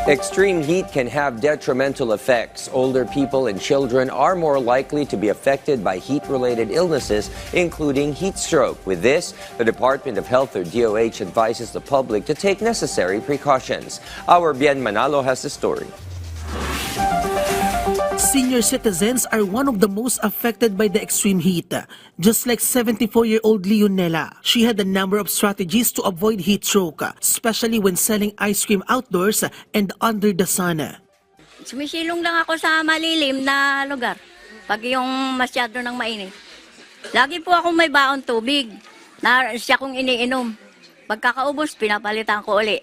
Extreme heat can have detrimental effects. Older people and children are more likely to be affected by heat-related illnesses, including heat stroke. With this, the Department of Health or DOH advises the public to take necessary precautions. Our Bien Manalo has the story. Senior citizens are one of the most affected by the extreme heat. Just like 74-year-old Leonela, she had a number of strategies to avoid heat stroke, especially when selling ice cream outdoors and under the sun. Sumisilong lang ako sa malilim na lugar pag yung masyado nang mainit. Lagi po akong may baon tubig na siya kong iniinom. Pagkakaubos, pinapalitan ko uli.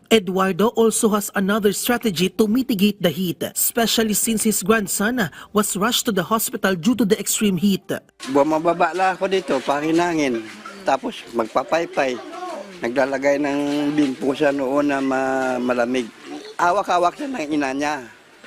Eduardo also has another strategy to mitigate the heat, especially since his grandson was rushed to the hospital due to the extreme heat. Bumababa lang ako dito, pakinangin. Tapos magpapaypay. Naglalagay ng bimpo siya noon na malamig. Awak-awak siya ng ina niya.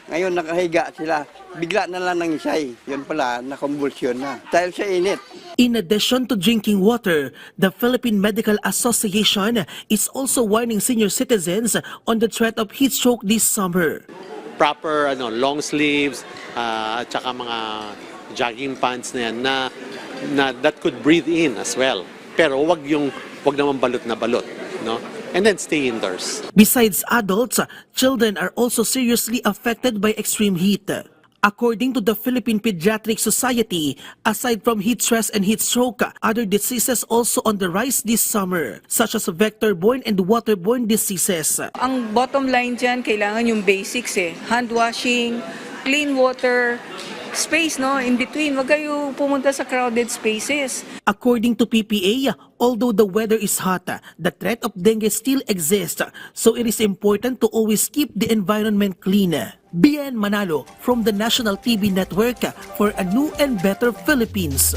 Ngayon nakahiga sila. Bigla na lang nangisay. Yun pala, nakumbulsyon na. Dahil sa init. In addition to drinking water, the Philippine Medical Association is also warning senior citizens on the threat of heat stroke this summer. Proper long sleeves at saka mga jogging pants na yan na that could breathe in as well. Pero wag naman balot na balot, no? And then stay indoors. Besides adults, children are also seriously affected by extreme heat. According to the Philippine Pediatric Society, aside from heat stress and heat stroke, other diseases also on the rise this summer, such as vector-borne and waterborne diseases. Ang bottom line dyan, kailangan yung basics hand washing, clean water, space in between. Wag kayo pumunta sa crowded spaces. According to PPA, although the weather is hot, the threat of dengue still exists, so it is important to always keep the environment clean. Bien Manalo from the National TV Network for a new and better Philippines.